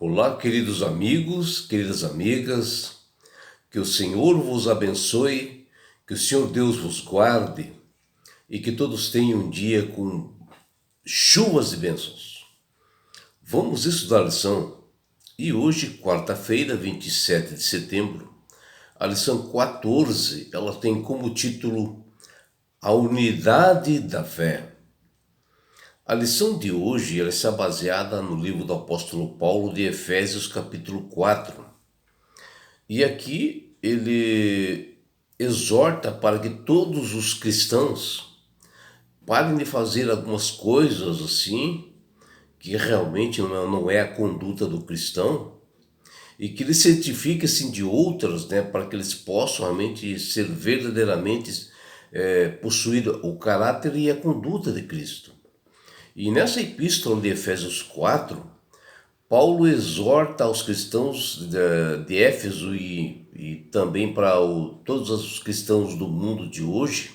Olá, queridos amigos, queridas amigas, que o Senhor vos abençoe, que o Senhor Deus vos guarde e que todos tenham um dia com chuvas e bênçãos. Vamos estudar a lição e hoje, quarta-feira, 27 de setembro, a lição 14, ela tem como título A Unidade da Fé. A lição de hoje ela está baseada no livro do apóstolo Paulo de Efésios capítulo 4. E aqui ele exorta para que todos os cristãos parem de fazer algumas coisas assim, que realmente não é a conduta do cristão, e que ele certifique assim de outras, né, para que eles possam realmente ser verdadeiramente possuir o caráter e a conduta de Cristo. E nessa epístola de Efésios 4, Paulo exorta aos cristãos de Éfeso e também para todos os cristãos do mundo de hoje,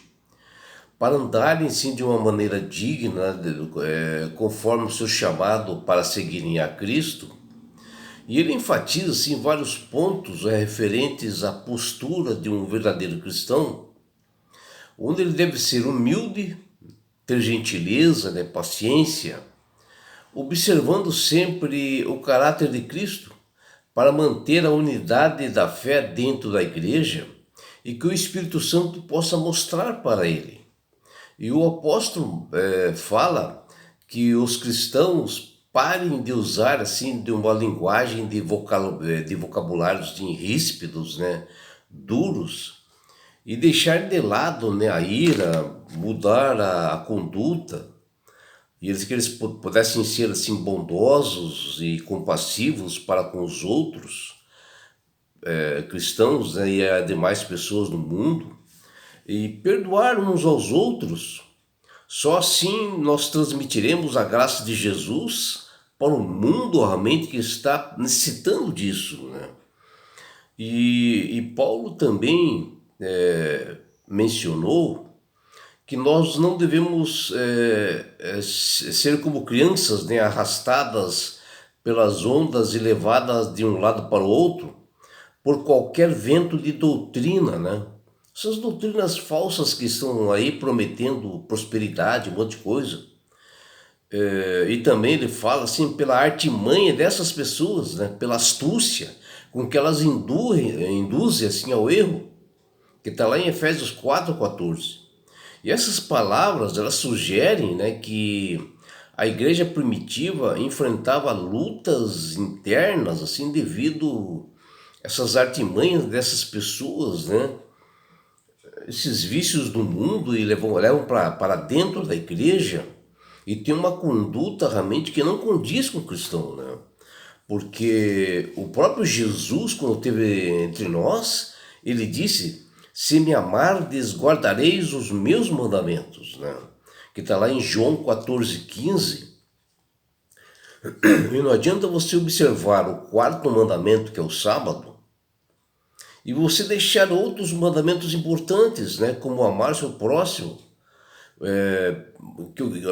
para andarem sim de uma maneira digna, conforme o seu chamado para seguirem a Cristo. E ele enfatiza assim, vários pontos referentes à postura de um verdadeiro cristão, onde ele deve ser humilde, ter gentileza, paciência, observando sempre o caráter de Cristo para manter a unidade da fé dentro da igreja e que o Espírito Santo possa mostrar para ele. E o apóstolo fala que os cristãos parem de usar assim de uma linguagem de vocabulários ríspidos, duros, e deixar de lado a ira, mudar a conduta, e que eles pudessem ser assim bondosos e compassivos para com os outros cristãos, e as demais pessoas do mundo, e perdoar uns aos outros. Só assim nós transmitiremos a graça de Jesus para o mundo realmente que está necessitando disso, E Paulo também mencionou que nós não devemos ser como crianças, arrastadas pelas ondas e levadas de um lado para o outro por qualquer vento de doutrina, Essas doutrinas falsas que estão aí prometendo prosperidade, um monte de coisa. E também ele fala assim pela artimanha dessas pessoas, pela astúcia com que elas induzem assim ao erro, que está lá em Efésios 4:14. E essas palavras, elas sugerem, que a igreja primitiva enfrentava lutas internas, assim, devido a essas artimanhas dessas pessoas, Esses vícios do mundo e levam para dentro da igreja e tem uma conduta realmente que não condiz com o cristão, Porque o próprio Jesus, quando esteve entre nós, ele disse: se me amardes, guardareis os meus mandamentos, Que está lá em João 14:15. E não adianta você observar o quarto mandamento, que é o sábado, e você deixar outros mandamentos importantes, como amar seu próximo,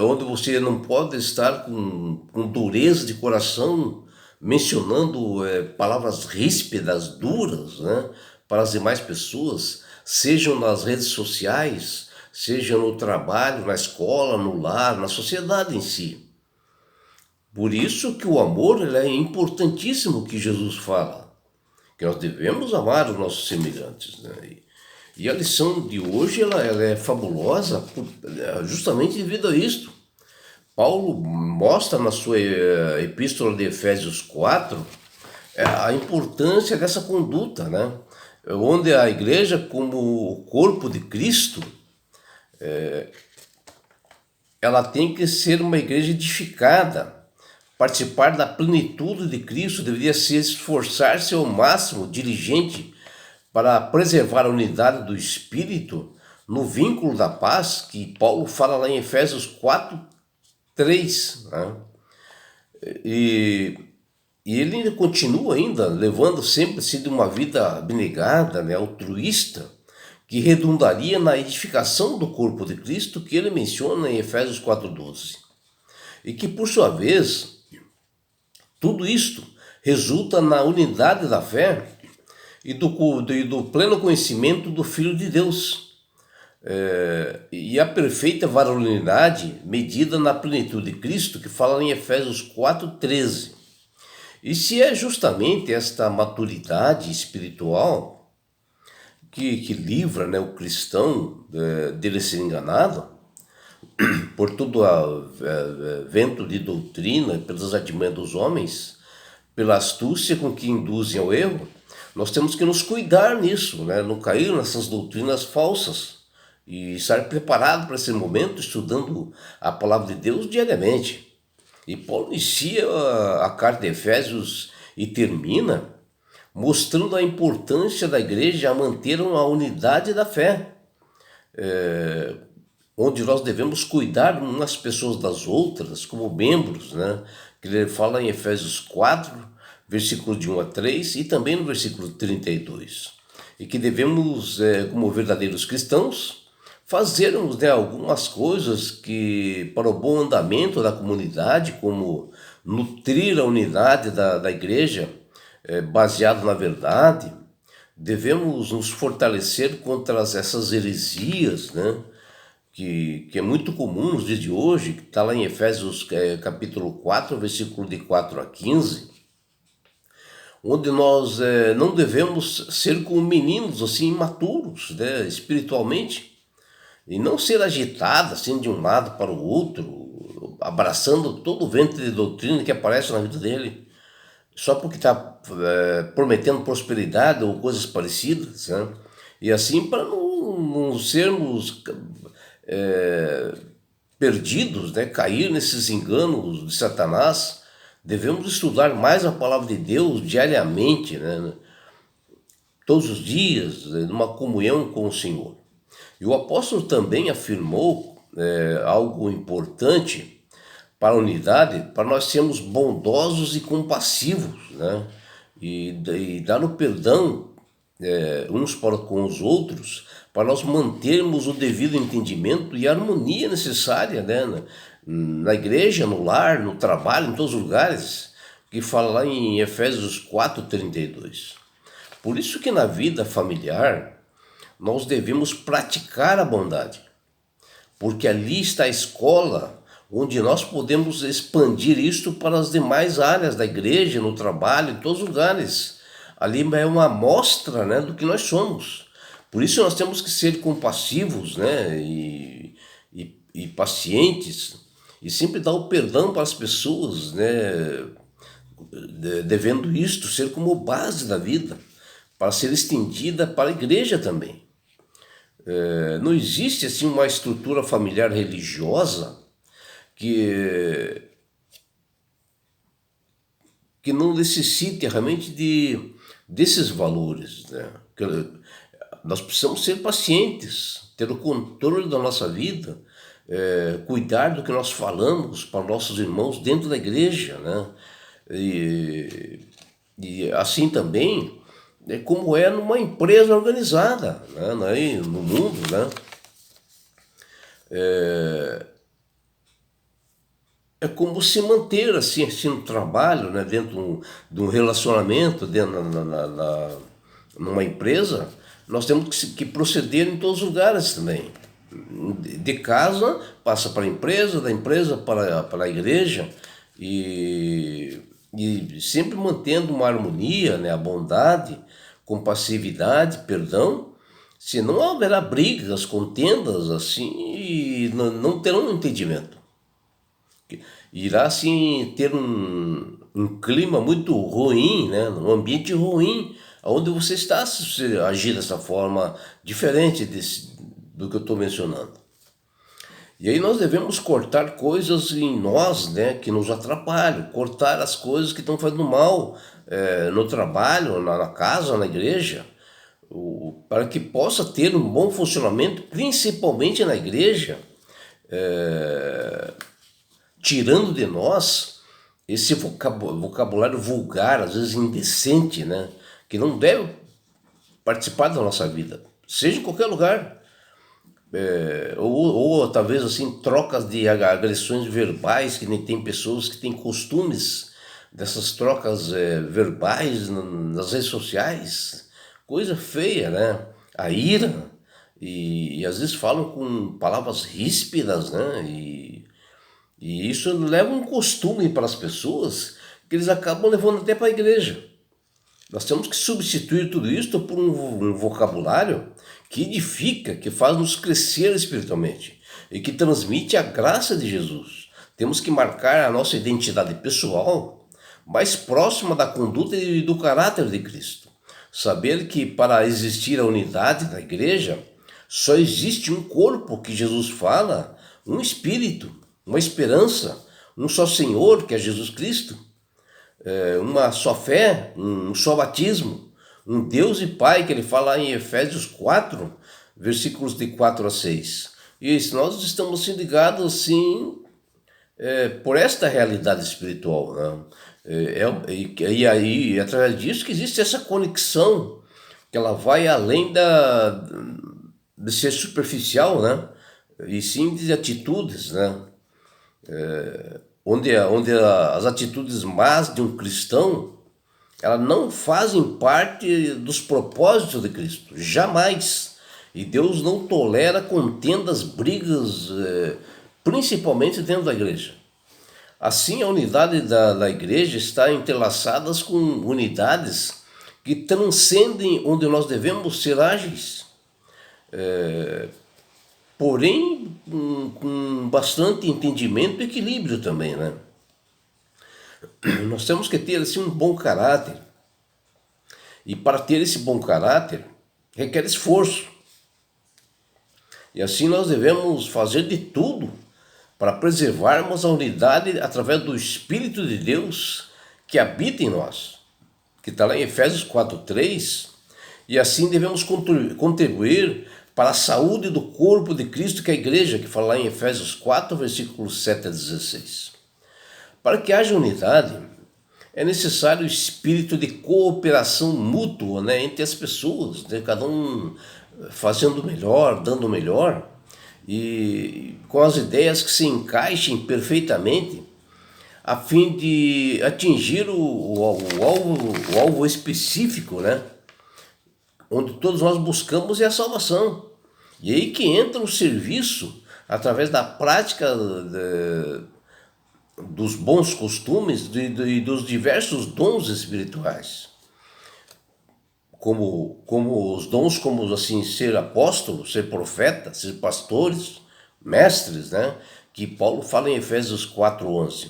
onde você não pode estar com dureza de coração, mencionando palavras ríspidas, duras, para as demais pessoas, sejam nas redes sociais, seja no trabalho, na escola, no lar, na sociedade em si. Por isso que o amor ele é importantíssimo, que Jesus fala, que nós devemos amar os nossos semelhantes, E a lição de hoje ela é fabulosa justamente devido a isto. Paulo mostra na sua epístola de Efésios 4 a importância dessa conduta, Onde a igreja, como o corpo de Cristo, ela tem que ser uma igreja edificada. Participar da plenitude de Cristo deveria se esforçar-se ao máximo, diligente, para preservar a unidade do Espírito no vínculo da paz, que Paulo fala lá em Efésios 4:3, E ele ainda continua levando sempre de uma vida abnegada, altruísta, que redundaria na edificação do corpo de Cristo, que ele menciona em Efésios 4:12. E que, por sua vez, tudo isto resulta na unidade da fé e do pleno conhecimento do Filho de Deus. E a perfeita varonilidade medida na plenitude de Cristo, que fala em Efésios 4,13. E se é justamente esta maturidade espiritual que livra, né, o cristão dele ser enganado por todo vento de doutrina, pelas artimanhas dos homens, pela astúcia com que induzem ao erro, nós temos que nos cuidar nisso, né, não cair nessas doutrinas falsas e estar preparado para esse momento, estudando a palavra de Deus diariamente. E Paulo inicia a carta de Efésios e termina mostrando a importância da igreja a manter a unidade da fé, onde nós devemos cuidar umas pessoas das outras como membros, né? Que ele fala em Efésios 4, versículos de 1 a 3 e também no versículo 32. E que devemos, como verdadeiros cristãos, fazermos, né, algumas coisas que para o bom andamento da comunidade, como nutrir a unidade da igreja, baseado na verdade. Devemos nos fortalecer contra essas heresias, né, que é muito comum nos dias de hoje, que está lá em Efésios capítulo 4, versículo de 4 a 15, onde nós não devemos ser como meninos assim imaturos, né, espiritualmente, e não ser agitado assim de um lado para o outro, abraçando todo o vento de doutrina que aparece na vida dele, só porque está prometendo prosperidade ou coisas parecidas, né? E assim para não sermos perdidos, né? Cair nesses enganos de Satanás, devemos estudar mais a palavra de Deus diariamente, né? Todos os dias, numa comunhão com o Senhor. E o apóstolo também afirmou algo importante para a unidade, para nós sermos bondosos e compassivos, né? E dar o perdão uns para com os outros, para nós mantermos o devido entendimento e a harmonia necessária, né? Na igreja, no lar, no trabalho, em todos os lugares, que fala lá em Efésios 4:32. Por isso que na vida familiar nós devemos praticar a bondade, porque ali está a escola onde nós podemos expandir isto para as demais áreas da igreja, no trabalho, em todos os lugares. Ali é uma amostra, né, do que nós somos. Por isso nós temos que ser compassivos, né, e pacientes, e sempre dar o perdão para as pessoas, né, devendo isto ser como base da vida, para ser estendida para a igreja também. Não existe assim uma estrutura familiar religiosa que não necessite realmente desses valores, né? Nós precisamos ser pacientes, ter o controle da nossa vida, cuidar do que nós falamos para nossos irmãos dentro da igreja, né? E assim também como é numa empresa organizada, né? No mundo, né? É como se manter assim no trabalho, né, dentro de um relacionamento, dentro numa empresa, nós temos que proceder em todos os lugares também. De casa passa para a empresa, da empresa para a igreja, e sempre mantendo uma harmonia, né, a bondade, compassividade, perdão, senão haverá brigas, contendas assim, e não terão entendimento. Irá assim ter um clima muito ruim, né? Um ambiente ruim, onde você está a agir dessa forma diferente do que eu estou mencionando. E aí nós devemos cortar coisas em nós, né, que nos atrapalham, cortar as coisas que estão fazendo mal no trabalho, na casa, na igreja, para que possa ter um bom funcionamento, principalmente na igreja, tirando de nós esse vocabulário vulgar, às vezes indecente, né? Que não deve participar da nossa vida, seja em qualquer lugar. Ou talvez assim trocas de agressões verbais, que nem tem pessoas que têm costumes dessas trocas verbais nas redes sociais, coisa feia, né? A ira, e às vezes falam com palavras ríspidas, né? E isso leva um costume para as pessoas que eles acabam levando até para a igreja. Nós temos que substituir tudo isso por um vocabulário que edifica, que faz nos crescer espiritualmente e que transmite a graça de Jesus. Temos que marcar a nossa identidade pessoal mais próxima da conduta e do caráter de Cristo. Saber que para existir a unidade da igreja, só existe um corpo que Jesus fala, um espírito, uma esperança, um só Senhor, que é Jesus Cristo, uma só fé, um só batismo, um Deus e Pai, que ele fala em Efésios 4, versículos de 4 a 6. E nós estamos sendo ligados assim por esta realidade espiritual, né? E aí, através disso, que existe essa conexão, que ela vai além de ser superficial, né? E sim de atitudes, né? Onde as atitudes más de um cristão, elas não fazem parte dos propósitos de Cristo, jamais. E Deus não tolera contendas, brigas, principalmente dentro da igreja. Assim, a unidade da igreja está entrelaçada com unidades que transcendem onde nós devemos ser ágeis, porém com bastante entendimento e equilíbrio também, né? Nós temos que ter assim um bom caráter, e para ter esse bom caráter requer esforço. E assim nós devemos fazer de tudo para preservarmos a unidade através do Espírito de Deus que habita em nós, que está lá em Efésios 4:3, e assim devemos contribuir para a saúde do corpo de Cristo, que é a igreja, que fala lá em Efésios 4, versículos 7 a 16. Para que haja unidade, é necessário o espírito de cooperação mútua, né, entre as pessoas, né, cada um fazendo o melhor, dando o melhor, e com as ideias que se encaixem perfeitamente, a fim de atingir o alvo específico, né, onde todos nós buscamos é a salvação. E aí que entra o serviço através da prática dos bons costumes e dos diversos dons espirituais, como os dons, como assim, ser apóstolo, ser profeta, ser pastores, mestres, né? Que Paulo fala em Efésios 4:11.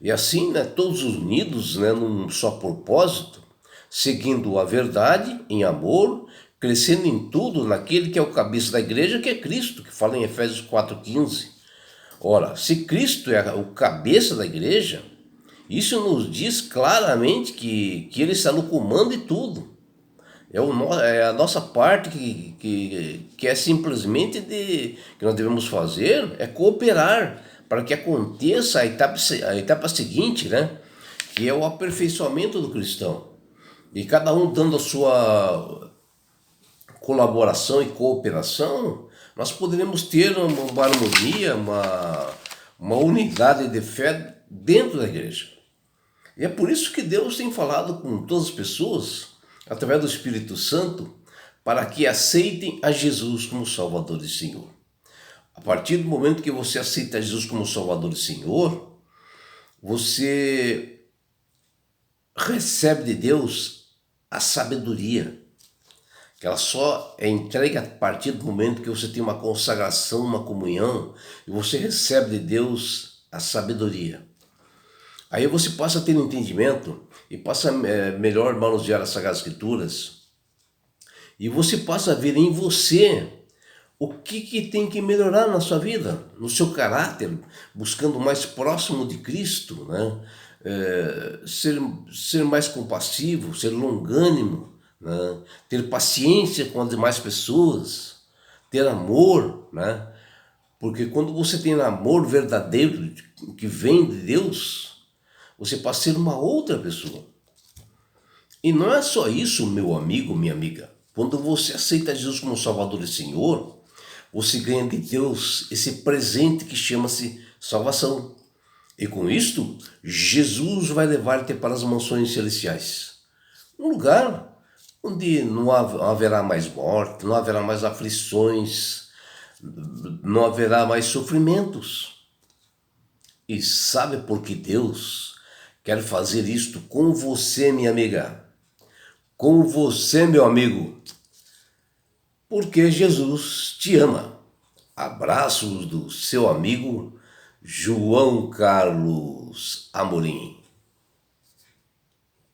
E assim, né, todos unidos, né, num só propósito, seguindo a verdade em amor, crescendo em tudo naquele que é o cabeça da igreja, que é Cristo, que fala em Efésios 4:15. Ora, se Cristo é o cabeça da igreja, isso nos diz claramente que Ele está no comando de tudo. É a nossa parte que é simplesmente que nós devemos fazer é cooperar para que aconteça a etapa seguinte, né? Que é o aperfeiçoamento do cristão. E cada um dando a sua colaboração e cooperação, nós poderemos ter uma harmonia, uma unidade de fé dentro da igreja. E é por isso que Deus tem falado com todas as pessoas, através do Espírito Santo, para que aceitem a Jesus como Salvador e Senhor. A partir do momento que você aceita Jesus como Salvador e Senhor, você recebe de Deus a sabedoria, que ela só é entregue a partir do momento que você tem uma consagração, uma comunhão, e você recebe de Deus a sabedoria. Aí você passa a ter um entendimento e passa melhor manusear as Sagradas Escrituras, e você passa a ver em você o que tem que melhorar na sua vida, no seu caráter, buscando mais próximo de Cristo, né? Ser mais compassivo, ser longânimo, né? Ter paciência com as demais pessoas, ter amor, né? Porque quando você tem amor verdadeiro que vem de Deus, você passa a ser uma outra pessoa. E não é só isso, meu amigo, minha amiga. Quando você aceita Jesus como Salvador e Senhor, você ganha de Deus esse presente que chama-se salvação. E com isto, Jesus vai levar-te para as mansões celestiais. Um lugar onde não haverá mais morte, não haverá mais aflições, não haverá mais sofrimentos. E sabe por que Deus quer fazer isto com você, minha amiga? Com você, meu amigo? Porque Jesus te ama. Abraços do seu amigo João Carlos Amorim.